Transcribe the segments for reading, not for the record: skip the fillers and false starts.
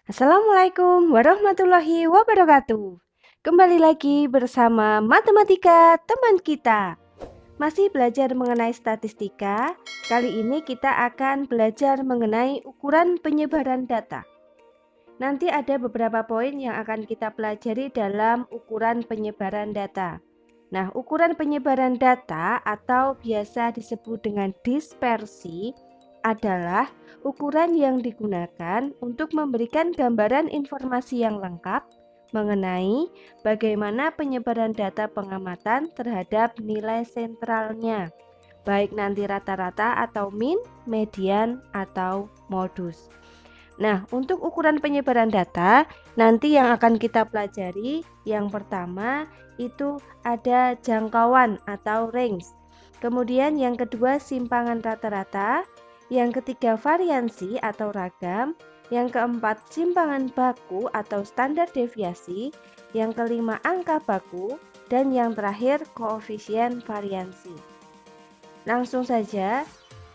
Assalamualaikum warahmatullahi wabarakatuh. Kembali lagi bersama Matematika Teman Kita. Masih belajar mengenai statistika. Kali ini kita akan belajar mengenai ukuran penyebaran data. Nanti ada beberapa poin yang akan kita pelajari dalam ukuran penyebaran data. Nah, ukuran penyebaran data atau biasa disebut dengan dispersi adalah ukuran yang digunakan untuk memberikan gambaran informasi yang lengkap mengenai bagaimana penyebaran data pengamatan terhadap nilai sentralnya, baik nanti rata-rata atau min, median, atau modus. Nah, untuk ukuran penyebaran data, nanti yang akan kita pelajari, yang pertama itu ada jangkauan atau range. Kemudian yang kedua simpangan rata-rata, yang ketiga variansi atau ragam, yang keempat simpangan baku atau standar deviasi, yang kelima angka baku, dan yang terakhir koefisien variansi. Langsung saja,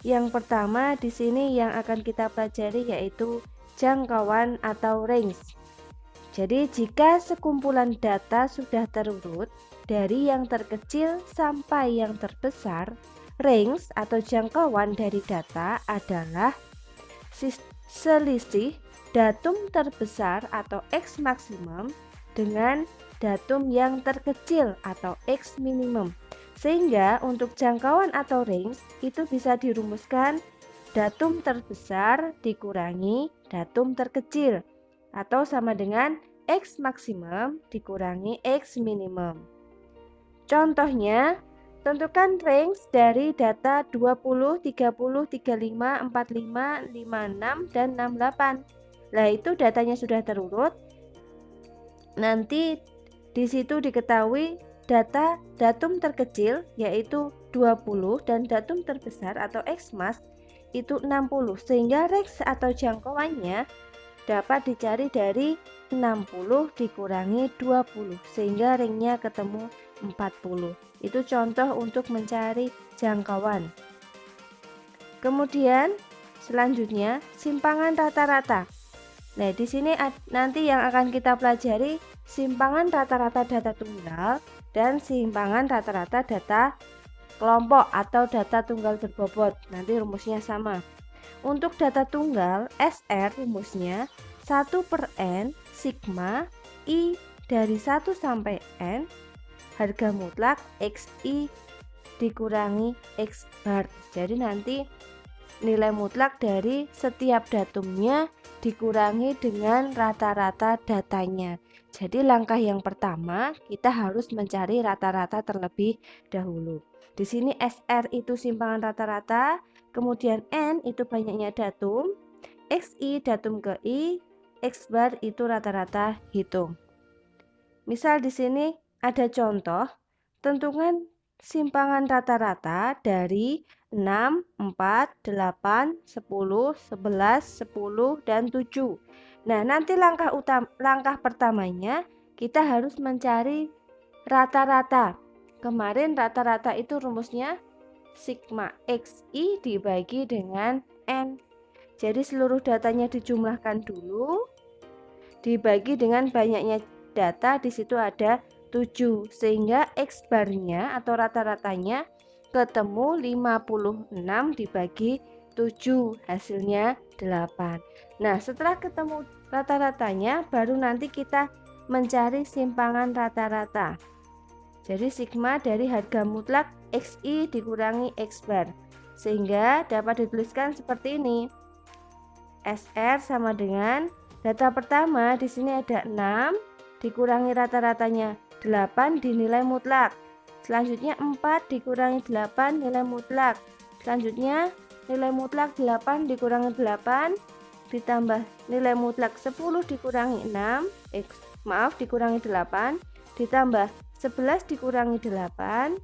yang pertama di sini yang akan kita pelajari yaitu jangkauan atau range. Jadi jika sekumpulan data sudah terurut dari yang terkecil sampai yang terbesar, range atau jangkauan dari data adalah selisih datum terbesar atau X maksimum dengan datum yang terkecil atau X minimum. Sehingga untuk jangkauan atau range itu bisa dirumuskan datum terbesar dikurangi datum terkecil atau sama dengan X maksimum dikurangi X minimum. Contohnya, tentukan range dari data 20, 30, 35, 45, 56, dan 68. Nah, itu datanya sudah terurut. Nanti di situ diketahui datum terkecil yaitu 20 dan datum terbesar atau X mas itu 60, sehingga range atau jangkauannya dapat dicari dari 60 dikurangi 20 sehingga ringnya ketemu 40. Itu contoh untuk mencari jangkauan. Kemudian selanjutnya simpangan rata-rata. Nah, di sini nanti yang akan kita pelajari simpangan rata-rata data tunggal dan simpangan rata-rata data kelompok atau data tunggal berbobot. Nanti rumusnya sama. Untuk data tunggal, SR rumusnya 1/N sigma I dari 1 sampai N harga mutlak XI dikurangi X bar. Jadi nanti nilai mutlak dari setiap datumnya dikurangi dengan rata-rata datanya. Jadi langkah yang pertama kita harus mencari rata-rata terlebih dahulu. Di sini SR itu simpangan rata-rata, kemudian N itu banyaknya datum, XI datum ke I, X bar itu rata-rata hitung. Misal di sini ada contoh, tentukan simpangan rata-rata dari 6, 4, 8, 10, 11, 10, dan 7. Nah, nanti langkah pertamanya kita harus mencari rata-rata. Kemarin rata-rata itu rumusnya sigma XI dibagi dengan N. Jadi seluruh datanya dijumlahkan dulu, dibagi dengan banyaknya data, di situ ada 7, sehingga X barnya atau rata-ratanya ketemu 56 dibagi 7, hasilnya 8. Nah, setelah ketemu rata-ratanya baru nanti kita mencari simpangan rata-rata. Jadi sigma dari harga mutlak XI dikurangi X bar, sehingga dapat dituliskan seperti ini. SR sama dengan data pertama di sini ada 6 dikurangi rata-ratanya 8 dinilai mutlak. Selanjutnya 4 dikurangi 8 nilai mutlak. Selanjutnya nilai mutlak 8 dikurangi 8 ditambah nilai mutlak 10 dikurangi 6 dikurangi 8 ditambah 11 dikurangi 8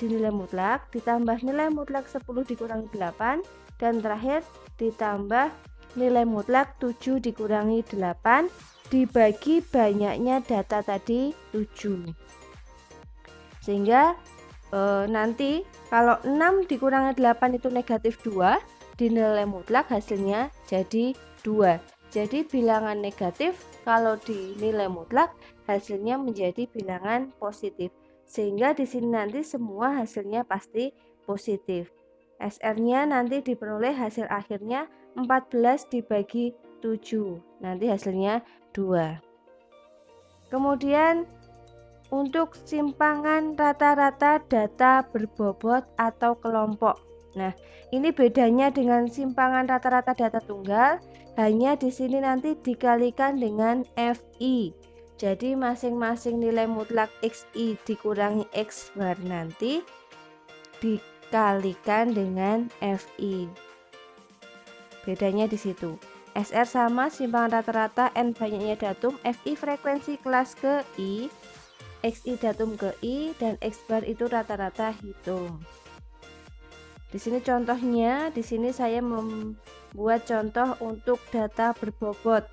dinilai mutlak ditambah nilai mutlak 10 dikurangi 8 dan terakhir ditambah nilai mutlak 7 dikurangi 8 dibagi banyaknya data tadi 7. Sehingga nanti kalau 6 dikurangi 8 itu negatif 2, dinilai mutlak hasilnya jadi 2. Jadi bilangan negatif kalau di nilai mutlak hasilnya menjadi bilangan positif. Sehingga di sini nanti semua hasilnya pasti positif. SR-nya nanti diperoleh hasil akhirnya 14 dibagi 7. Nanti hasilnya 2. Kemudian untuk simpangan rata-rata data berbobot atau kelompok. Nah, ini bedanya dengan simpangan rata-rata data tunggal, hanya di sini nanti dikalikan dengan FI. Jadi masing-masing nilai mutlak XI dikurangi X bar nanti dikalikan dengan FI. Bedanya di situ. SR sama simpangan rata-rata, N banyaknya datum, FI frekuensi kelas ke I, XI datum ke I, dan X bar itu rata-rata hitung. Di sini contohnya, di sini saya membuat contoh untuk data berbobot.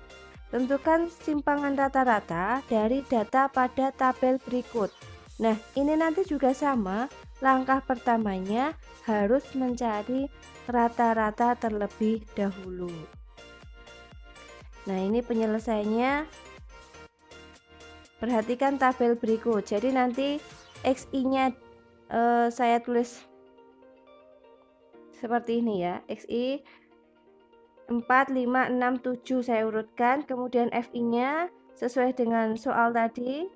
Tentukan simpangan rata-rata dari data pada tabel berikut. Nah, ini nanti juga sama. Langkah pertamanya harus mencari rata-rata terlebih dahulu. Nah, ini penyelesaiannya. Perhatikan tabel berikut. Jadi nanti XI-nya saya tulis seperti ini ya. XI 4, 5, 6, 7 saya urutkan. Kemudian FI-nya sesuai dengan soal tadi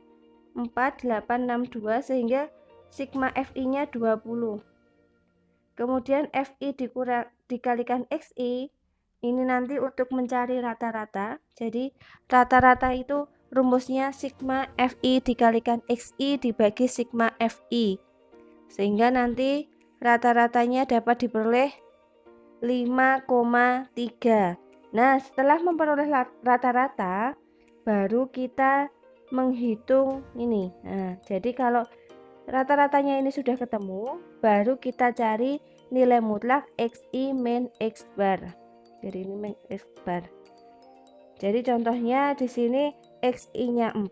4, 8, 6, 2 sehingga sigma FI-nya 20. Kemudian FI dikalikan XI. Ini nanti untuk mencari rata-rata. Jadi rata-rata itu rumusnya sigma FI dikalikan XI dibagi sigma FI. Sehingga nanti rata-ratanya dapat diperoleh 5,3. Nah, setelah memperoleh rata-rata, baru kita menghitung ini. Nah, jadi kalau rata-ratanya ini sudah ketemu, baru kita cari nilai mutlak XI min X bar. Jadi ini min X bar. Jadi contohnya di sini XI-nya 4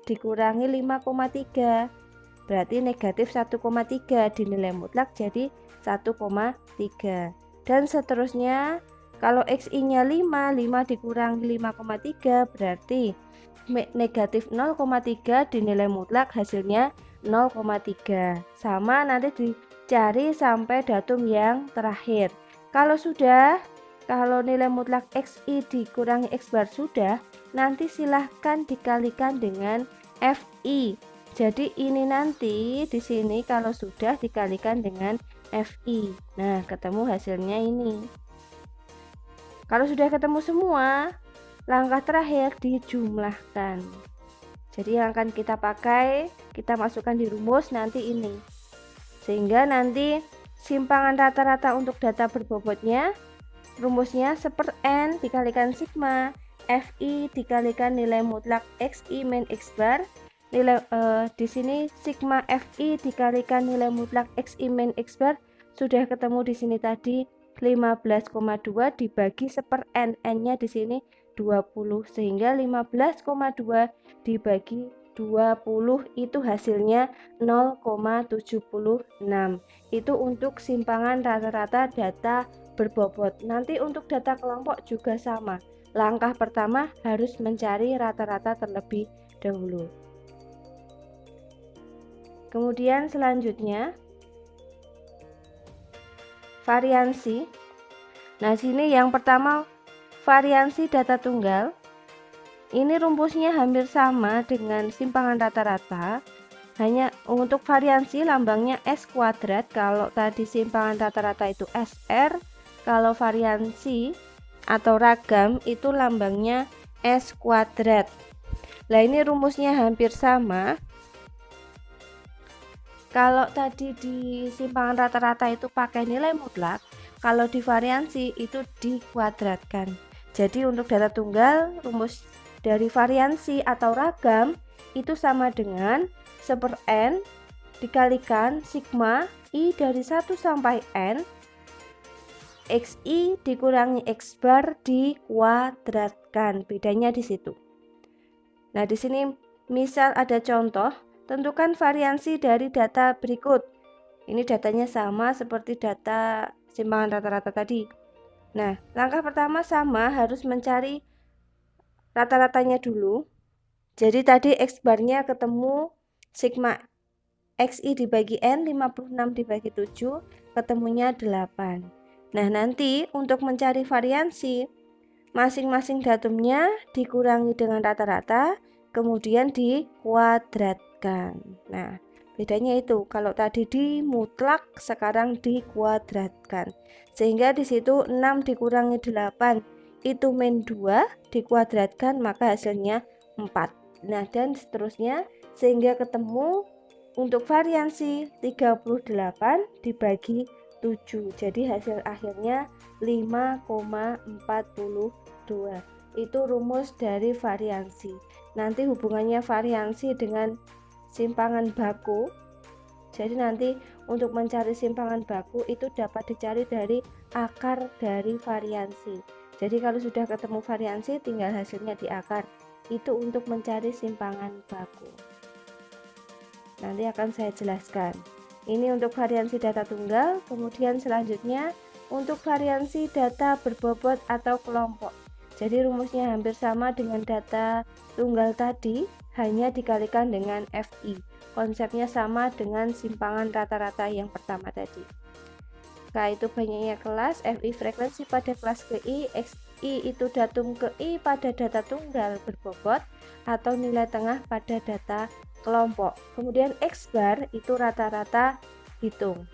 dikurangi 5,3. Berarti negatif 1,3 di nilai mutlak jadi 1,3. Dan seterusnya kalau XI-nya 5 dikurangi 5,3 berarti negatif 0,3 di nilai mutlak hasilnya 0,3. Sama nanti dicari sampai datum yang terakhir. Kalau nilai mutlak XI dikurangi X bar sudah, nanti silahkan dikalikan dengan FI. Jadi ini nanti di sini kalau sudah dikalikan dengan FI. Nah, ketemu hasilnya ini. Kalau sudah ketemu semua, langkah terakhir dijumlahkan. Jadi yang akan kita pakai, kita masukkan di rumus nanti ini. Sehingga nanti simpangan rata-rata untuk data berbobotnya, rumusnya 1/n dikalikan sigma FI dikalikan nilai mutlak XI min X bar. Di sini sigma FI dikalikan nilai mutlak XI min X bar sudah ketemu di sini tadi 15,2 dibagi 1/n, n-nya di sini 20 sehingga 15,2 dibagi 20 itu hasilnya 0,76. Itu untuk simpangan rata-rata data berbobot. Nanti untuk data kelompok juga sama. Langkah pertama harus mencari rata-rata terlebih dahulu. Kemudian selanjutnya variansi. Nah, sini yang pertama variansi data tunggal. Ini rumusnya hampir sama dengan simpangan rata-rata. Hanya untuk variansi lambangnya S kuadrat. Kalau tadi simpangan rata-rata itu SR, kalau variansi atau ragam itu lambangnya S kuadrat. Nah, ini rumusnya hampir sama. Kalau tadi di simpangan rata-rata itu pakai nilai mutlak, kalau di variansi itu dikuadratkan. Jadi untuk data tunggal, rumus dari variansi atau ragam itu sama dengan 1/n dikalikan sigma I dari 1 sampai n XI dikurangi X bar dikuadratkan. Bedanya di situ. Nah, di sini misal ada contoh, tentukan variansi dari data berikut. Ini datanya sama seperti data simpangan rata-rata tadi. Nah, langkah pertama sama harus mencari rata-ratanya dulu. Jadi tadi X barnya ketemu sigma XI dibagi N 56 dibagi 7 ketemunya 8. Nah nanti untuk mencari variansi masing-masing datumnya dikurangi dengan rata-rata kemudian dikuadratkan. Nah bedanya itu kalau tadi dimutlak sekarang dikuadratkan. Sehingga di situ 6 dikurangi 8 itu min 2 dikuadratkan maka hasilnya 4. Nah dan seterusnya sehingga ketemu untuk variansi 38 dibagi 7. Jadi hasil akhirnya 5,42. Itu rumus dari variansi. Nanti hubungannya variansi dengan simpangan baku. Jadi nanti untuk mencari simpangan baku itu dapat dicari dari akar dari variansi. Jadi kalau sudah ketemu variansi tinggal hasilnya di akar. Itu untuk mencari simpangan baku. Nanti akan saya jelaskan. Ini untuk variansi data tunggal, kemudian selanjutnya untuk variansi data berbobot atau kelompok. Jadi rumusnya hampir sama dengan data tunggal tadi, hanya dikalikan dengan FI. Konsepnya sama dengan simpangan rata-rata yang pertama tadi. K itu banyaknya kelas, FI frekuensi pada kelas KI, XI itu datum KI pada data tunggal berbobot atau nilai tengah pada data kelompok. Kemudian X bar itu rata-rata hitung.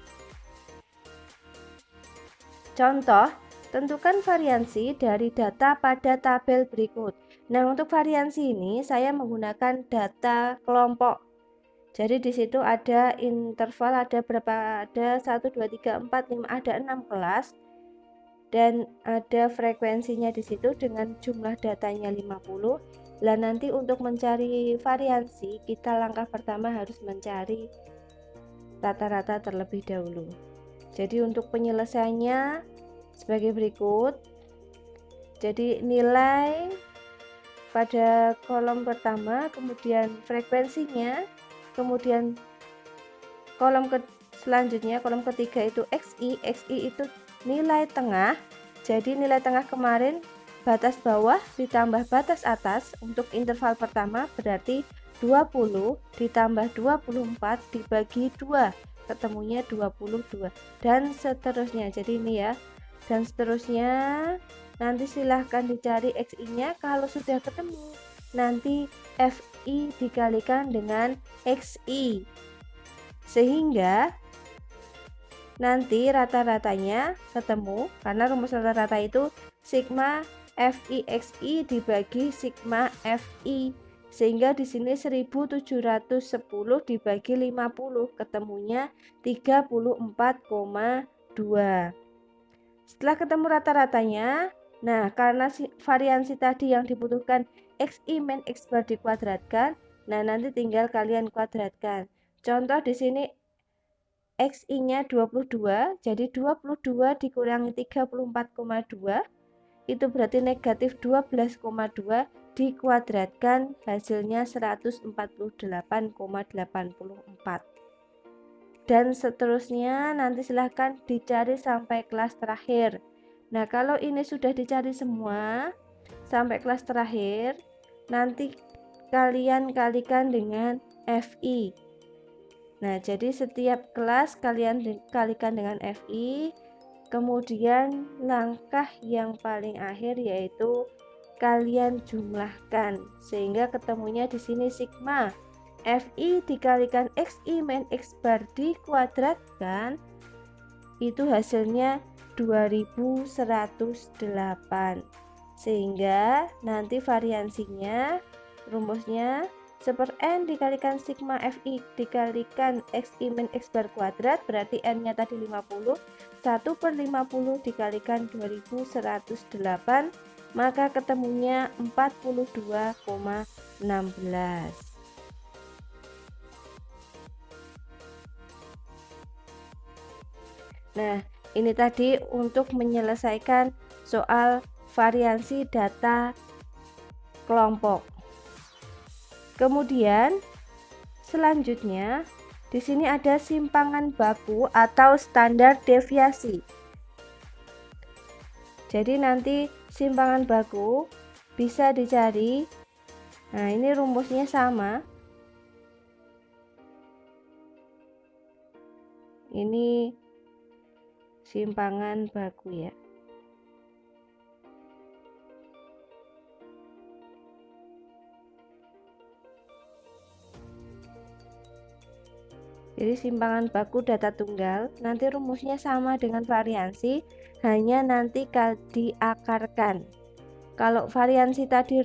Contoh, tentukan variansi dari data pada tabel berikut. Nah, untuk variansi ini saya menggunakan data kelompok. Jadi di situ ada interval, ada berapa? Ada 1 2 3 4 5, ada 6 kelas. Dan ada frekuensinya di situ dengan jumlah datanya 50. Lah nanti untuk mencari variansi, kita langkah pertama harus mencari rata-rata terlebih dahulu. Jadi untuk penyelesaiannya sebagai berikut. Jadi nilai pada kolom pertama, kemudian frekuensinya, kemudian kolom selanjutnya, kolom ketiga itu XI. XI itu nilai tengah. Jadi nilai tengah kemarin batas bawah ditambah batas atas untuk interval pertama berarti 20 ditambah 24 dibagi 2 ketemunya 22 dan seterusnya. Jadi ini ya, dan seterusnya nanti silahkan dicari XI nya. Kalau sudah ketemu nanti FI dikalikan dengan XI sehingga nanti rata-ratanya ketemu karena rumus rata-rata itu sigma FI XI dibagi sigma FI sehingga di sini 1710 dibagi 50 ketemunya 34,2. Setelah ketemu rata-ratanya, nah karena variansi tadi yang dibutuhkan XI min X bar dikuadratkan, nah nanti tinggal kalian kuadratkan. Contoh di sini XI nya 22, jadi 22 dikurangi 34,2 itu berarti negatif 12,2 dikuadratkan hasilnya 148,84 dan seterusnya. Nanti silahkan dicari sampai kelas terakhir. Nah kalau ini sudah dicari semua sampai kelas terakhir, nanti kalian kalikan dengan FI. Nah jadi setiap kelas kalian kalikan dengan FI. Kemudian langkah yang paling akhir yaitu kalian jumlahkan sehingga ketemunya di sini sigma FI dikalikan XI min X bar dikuadratkan itu hasilnya 2108 sehingga nanti variansinya rumusnya 1/n dikalikan sigma FI dikalikan XI min X bar kuadrat berarti n nya tadi 50, 1/50 dikalikan 2108 maka ketemunya 42,16. Nah ini tadi untuk menyelesaikan soal variansi data kelompok. Kemudian selanjutnya di sini ada simpangan baku atau standar deviasi. Jadi nanti simpangan baku bisa dicari. Nah, ini rumusnya sama. Ini simpangan baku ya. Jadi simpangan baku data tunggal, nanti rumusnya sama dengan variansi, hanya nanti diakarkan. Kalau variansi tadi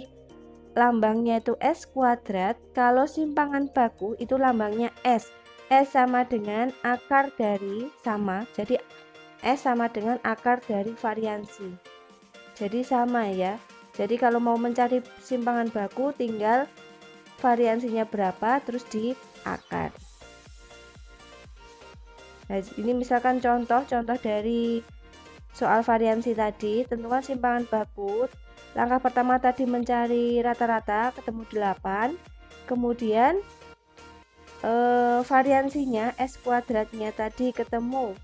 lambangnya itu S kuadrat, kalau simpangan baku itu lambangnya S. S sama dengan akar dari sama, jadi S sama dengan akar dari variansi. Jadi sama ya. Jadi kalau mau mencari simpangan baku tinggal variansinya berapa terus diakar. Nah, ini misalkan contoh dari soal variansi tadi, tentukan simpangan baku. Langkah pertama tadi mencari rata-rata, ketemu 8. Kemudian variansinya S kuadratnya tadi ketemu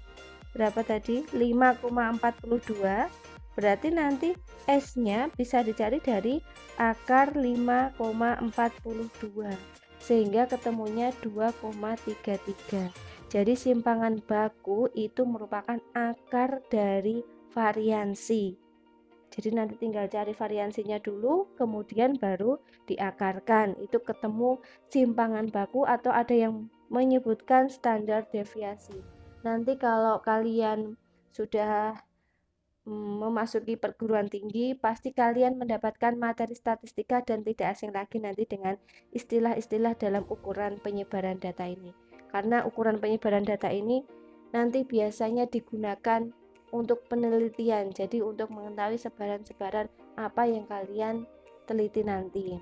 berapa tadi? 5,42. Berarti nanti S-nya bisa dicari dari akar 5,42. Sehingga ketemunya 2,33. Jadi simpangan baku itu merupakan akar dari variansi. Jadi nanti tinggal cari variansinya dulu, kemudian baru diakarkan. Itu ketemu simpangan baku atau ada yang menyebutkan standar deviasi. Nanti kalau kalian sudah memasuki perguruan tinggi, pasti kalian mendapatkan materi statistika dan tidak asing lagi nanti dengan istilah-istilah dalam ukuran penyebaran data ini. Karena ukuran penyebaran data ini nanti biasanya digunakan untuk penelitian, jadi untuk mengetahui sebaran-sebaran apa yang kalian teliti nanti.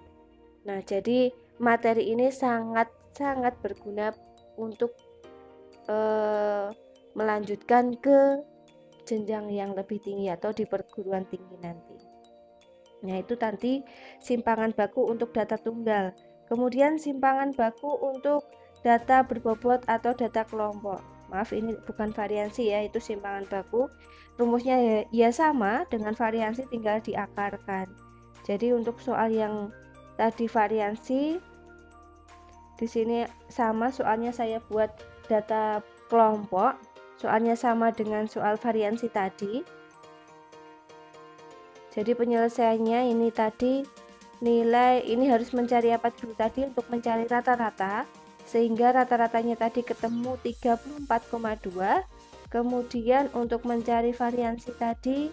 Nah, jadi materi ini sangat-sangat berguna untuk melanjutkan ke jenjang yang lebih tinggi atau di perguruan tinggi nanti. Nah, itu nanti simpangan baku untuk data tunggal. Kemudian simpangan baku untuk data berbobot atau data kelompok. Maaf, ini bukan variansi ya, itu simpangan baku. Rumusnya ya sama dengan variansi, tinggal diakarkan. Jadi untuk soal yang tadi variansi, di sini sama soalnya saya buat data kelompok. Soalnya sama dengan soal variansi tadi. Jadi penyelesaiannya ini tadi nilai ini harus mencari apa dulu tadi untuk mencari rata-rata, sehingga rata-ratanya tadi ketemu 34,2. Kemudian untuk mencari variansi tadi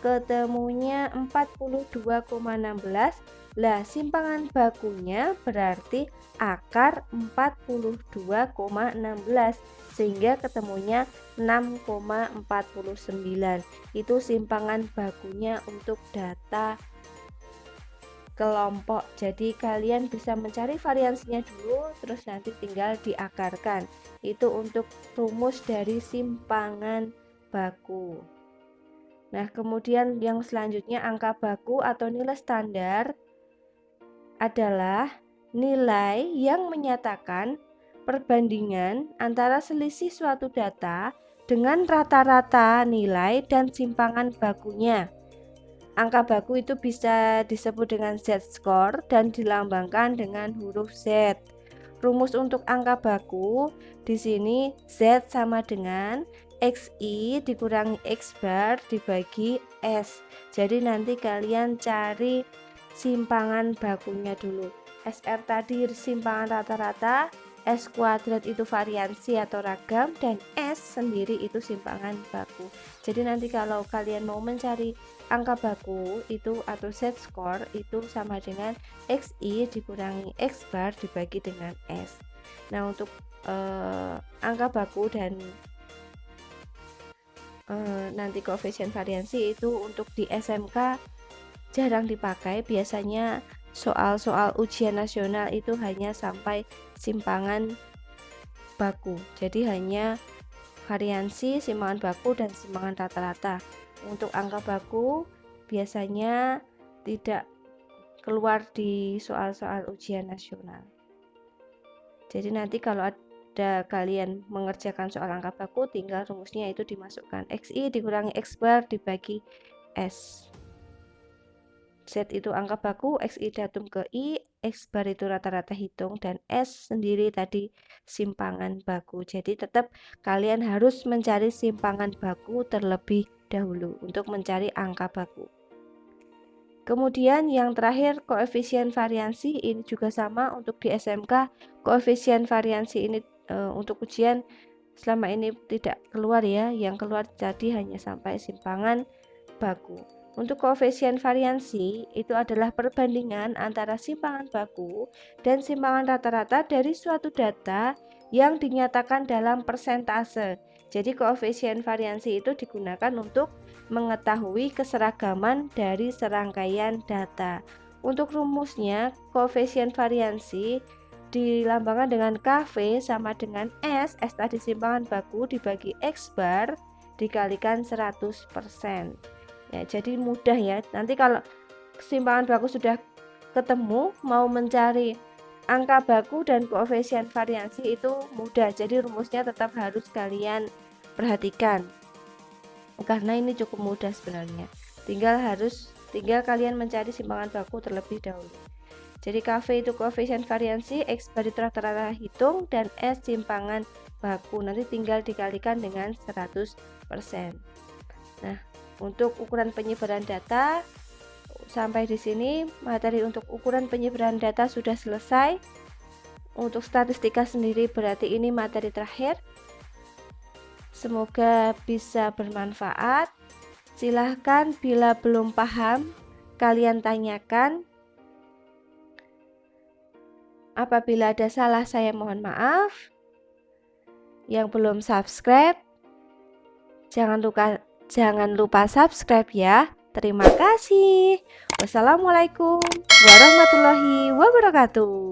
ketemunya 42,16. Lah, simpangan bakunya berarti akar 42,16 sehingga ketemunya 6,49. Itu simpangan bakunya untuk data kelompok. Jadi kalian bisa mencari variansinya dulu terus nanti tinggal diakarkan. Itu untuk rumus dari simpangan baku. Nah, kemudian yang selanjutnya angka baku atau nilai standar adalah nilai yang menyatakan perbandingan antara selisih suatu data dengan rata-rata nilai dan simpangan bakunya. Angka baku itu bisa disebut dengan z-score dan dilambangkan dengan huruf Z. Rumus untuk angka baku di sini Z sama dengan XI dikurangi X bar dibagi S. Jadi nanti kalian cari simpangan bakunya dulu. SR tadi simpangan rata-rata, S kuadrat itu variansi atau ragam, dan S sendiri itu simpangan baku. Jadi nanti kalau kalian mau mencari angka baku itu atau z-score itu sama dengan XI dikurangi X bar dibagi dengan S. Nah, untuk angka baku dan nanti koefisien variansi itu untuk di SMK jarang dipakai. Biasanya soal-soal ujian nasional itu hanya sampai simpangan baku. Jadi hanya variansi, simpangan baku, dan simpangan rata-rata. Untuk angka baku biasanya tidak keluar di soal-soal ujian nasional. Jadi nanti kalau ada kalian mengerjakan soal angka baku, tinggal rumusnya itu dimasukkan XI dikurangi X bar dibagi S. Z itu angka baku, XI datum ke I, X bar itu rata-rata hitung, dan S sendiri tadi simpangan baku. Jadi tetap kalian harus mencari simpangan baku terlebih dahulu untuk mencari angka baku. Kemudian yang terakhir koefisien variansi, ini juga sama untuk di SMK. Koefisien variansi ini untuk ujian selama ini tidak keluar ya, yang keluar jadi hanya sampai simpangan baku. Untuk koefisien variansi itu adalah perbandingan antara simpangan baku dan simpangan rata-rata dari suatu data yang dinyatakan dalam persentase. Jadi koefisien variansi itu digunakan untuk mengetahui keseragaman dari serangkaian data. Untuk rumusnya, koefisien variansi dilambangkan dengan KV sama dengan S tadi simpangan baku dibagi X bar dikalikan 100%. Ya, jadi mudah ya. Nanti kalau simpangan baku sudah ketemu, mau mencari angka baku dan koefisien variansi itu mudah. Jadi rumusnya tetap harus kalian perhatikan. Karena ini cukup mudah sebenarnya. Tinggal kalian mencari simpangan baku terlebih dahulu. Jadi KV itu koefisien variansi, X bar itu rata-rata hitung, dan S simpangan baku. Nanti tinggal dikalikan dengan 100%. Nah, untuk ukuran penyebaran data sampai di sini materi untuk ukuran penyebaran data sudah selesai. Untuk statistika sendiri berarti ini materi terakhir. Semoga bisa bermanfaat. Silahkan bila belum paham kalian tanyakan. Apabila ada salah saya mohon maaf. Yang belum subscribe Jangan lupa subscribe ya. Terima kasih. Wassalamualaikum warahmatullahi wabarakatuh.